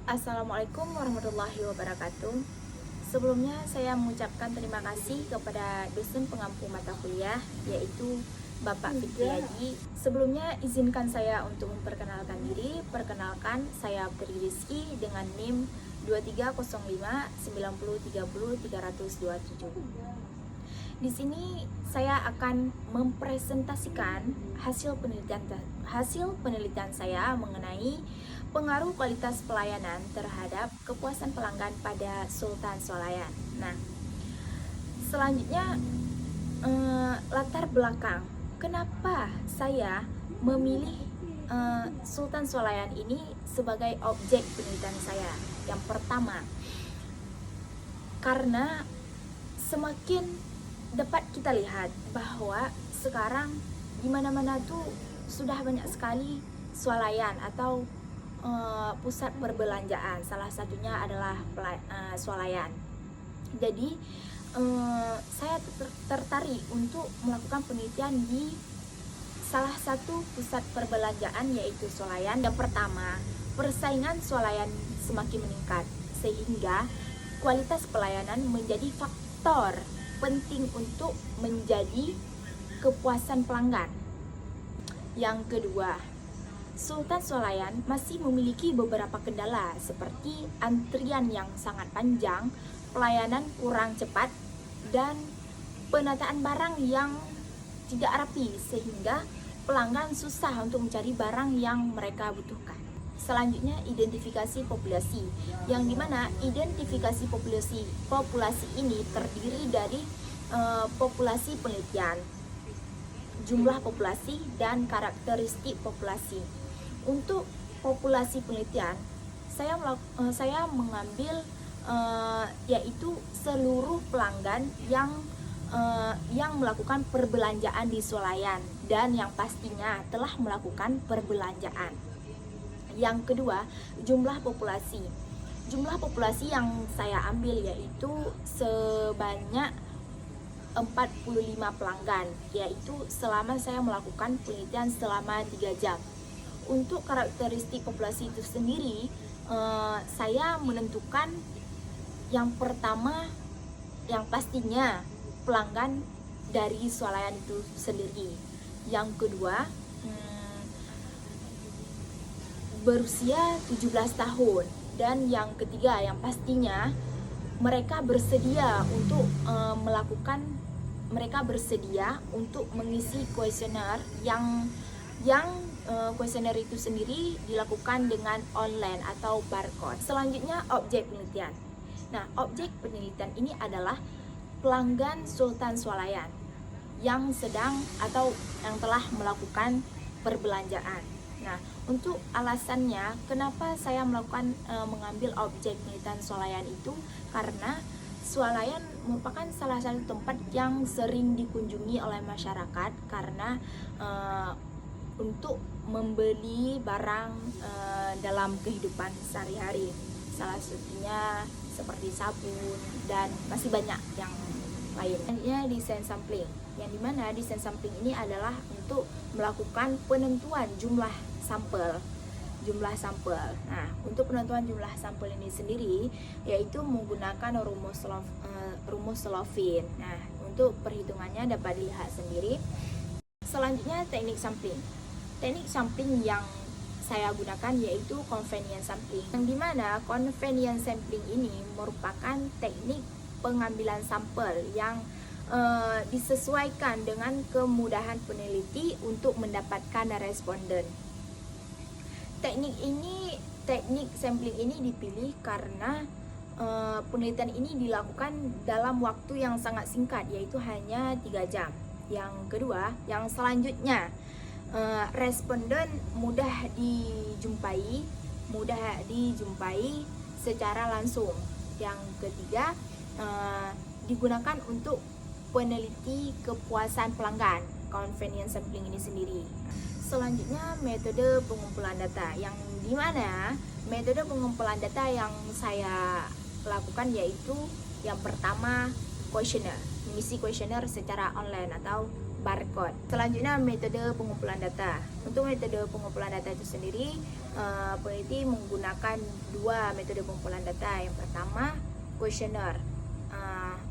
Assalamualaikum warahmatullahi wabarakatuh. Sebelumnya saya mengucapkan terima kasih kepada dosen pengampu mata kuliah yaitu Bapak Fitriadi. Sebelumnya izinkan saya untuk memperkenalkan diri. Perkenalkan, saya Putri Rizky dengan NIM 2305 9030 327. Di sini saya akan mempresentasikan hasil penelitian saya mengenai pengaruh kualitas pelayanan terhadap kepuasan pelanggan pada Sultan Swalayan. Nah, selanjutnya latar belakang kenapa saya memilih Sultan Swalayan ini sebagai objek penelitian saya. Yang pertama, karena semakin dapat kita lihat bahwa sekarang di mana-mana tuh sudah banyak sekali swalayan atau pusat perbelanjaan. Salah satunya adalah swalayan. Jadi saya tertarik untuk melakukan penelitian di salah satu pusat perbelanjaan yaitu swalayan. Yang pertama, persaingan swalayan semakin meningkat sehingga kualitas pelayanan menjadi faktor penting untuk menjadi kepuasan pelanggan. Yang kedua, Sultan Swalayan masih memiliki beberapa kendala seperti antrian yang sangat panjang, pelayanan kurang cepat, dan penataan barang yang tidak rapi sehingga pelanggan susah untuk mencari barang yang mereka butuhkan. Selanjutnya, identifikasi populasi, yang dimana identifikasi populasi ini terdiri dari populasi penelitian, jumlah populasi, dan karakteristik populasi. Untuk populasi penelitian, saya mengambil yaitu seluruh pelanggan yang melakukan perbelanjaan di swalayan dan yang pastinya telah melakukan perbelanjaan. Yang kedua, jumlah populasi. Jumlah populasi yang saya ambil yaitu sebanyak 45 pelanggan, yaitu selama saya melakukan penelitian selama 3 jam. Untuk karakteristik populasi itu sendiri, saya menentukan yang pertama, yang pastinya pelanggan dari swalayan itu sendiri. Yang kedua, berusia 17 tahun. Dan yang ketiga, yang pastinya mereka bersedia untuk mengisi kuesioner yang kuesioner itu sendiri dilakukan dengan online atau barcode. Selanjutnya, objek penelitian. Nah, objek penelitian ini adalah pelanggan Sultan Swalayan yang sedang atau yang telah melakukan perbelanjaan. Nah, untuk alasannya kenapa saya mengambil objek penelitian swalayan itu, karena swalayan merupakan salah satu tempat yang sering dikunjungi oleh masyarakat karena untuk membeli barang dalam kehidupan sehari-hari. Salah satunya seperti sabun dan masih banyak yang lain. Selanjutnya, desain sampling, yang dimana desain sampling ini adalah untuk melakukan penentuan jumlah sampel. Nah, untuk penentuan jumlah sampel ini sendiri yaitu menggunakan rumus Slovin. Nah, untuk perhitungannya dapat dilihat sendiri. Selanjutnya, teknik sampling. Teknik sampling yang saya gunakan yaitu convenience sampling, yang dimana convenience sampling ini merupakan teknik pengambilan sampel yang disesuaikan dengan kemudahan peneliti untuk mendapatkan responden. Teknik sampling ini dipilih karena penelitian ini dilakukan dalam waktu yang sangat singkat, yaitu hanya 3 jam. Yang kedua, yang selanjutnya, responden mudah dijumpai secara langsung. Yang ketiga, digunakan untuk peneliti kepuasan pelanggan, convenience sampling ini sendiri. Selanjutnya, metode pengumpulan data, yang dimana metode pengumpulan data yang saya lakukan yaitu yang pertama, kuesioner, mengisi kuesioner secara online atau barcode. Selanjutnya metode pengumpulan data. Untuk metode pengumpulan data itu sendiri, peneliti menggunakan dua metode pengumpulan data. Yang pertama kuesioner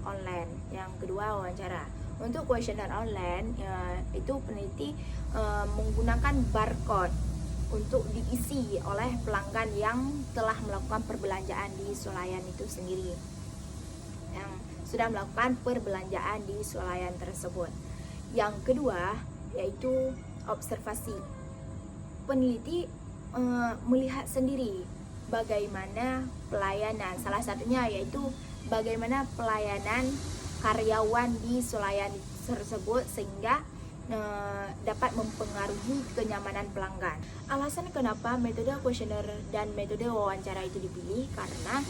online, yang kedua wawancara. Untuk kuesioner online itu peneliti menggunakan barcode untuk diisi oleh pelanggan yang telah melakukan perbelanjaan di swalayan itu sendiri, yang sudah melakukan perbelanjaan di swalayan tersebut. Yang kedua yaitu observasi. Peneliti melihat sendiri bagaimana pelayanan, salah satunya yaitu bagaimana pelayanan karyawan di swalayan tersebut sehingga dapat mempengaruhi kenyamanan pelanggan. Alasan kenapa metode kuesioner dan metode wawancara itu dipilih karena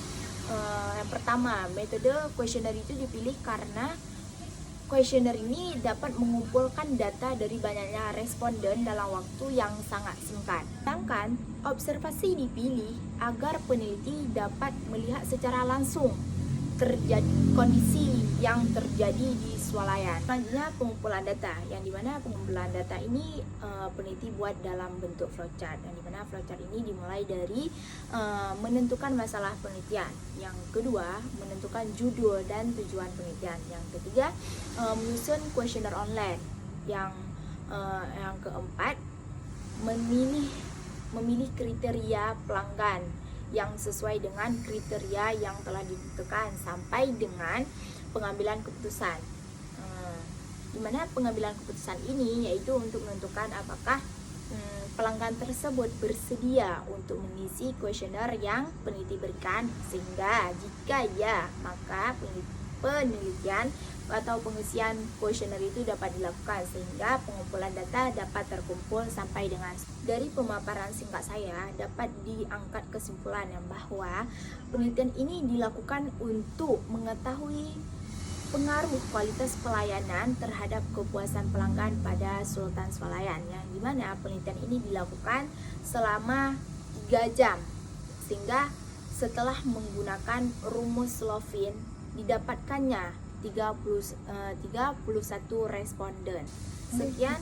yang pertama, metode kuesioner itu dipilih karena kuesioner ini dapat mengumpulkan data dari banyaknya responden dalam waktu yang sangat singkat. Sedangkan observasi dipilih agar peneliti dapat melihat secara langsung terjadi kondisi yang terjadi di swalayan. Selanjutnya pengumpulan data, yang dimana pengumpulan data ini peneliti buat dalam bentuk flowchart, yang dimana flowchart ini dimulai dari menentukan masalah penelitian, yang kedua menentukan judul dan tujuan penelitian, yang ketiga menyusun kuesioner online, yang keempat memilih kriteria pelanggan yang sesuai dengan kriteria yang telah ditentukan sampai dengan pengambilan keputusan. Di mana pengambilan keputusan ini yaitu untuk menentukan apakah pelanggan tersebut bersedia untuk mengisi kuesioner yang peneliti berikan, sehingga jika ya maka penelitian atau pengisian kuesioner itu dapat dilakukan sehingga pengumpulan data dapat terkumpul sampai dengan. Dari pemaparan singkat saya dapat diangkat kesimpulan yang bahwa penelitian ini dilakukan untuk mengetahui pengaruh kualitas pelayanan terhadap kepuasan pelanggan pada Sultan Swalayan, yang dimana penelitian ini dilakukan selama 3 jam sehingga setelah menggunakan rumus Lovin didapatkannya 31 responden. Sekian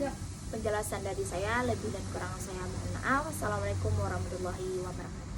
penjelasan dari saya, lebih dan kurang saya mohon maaf. Assalamualaikum warahmatullahi wabarakatuh.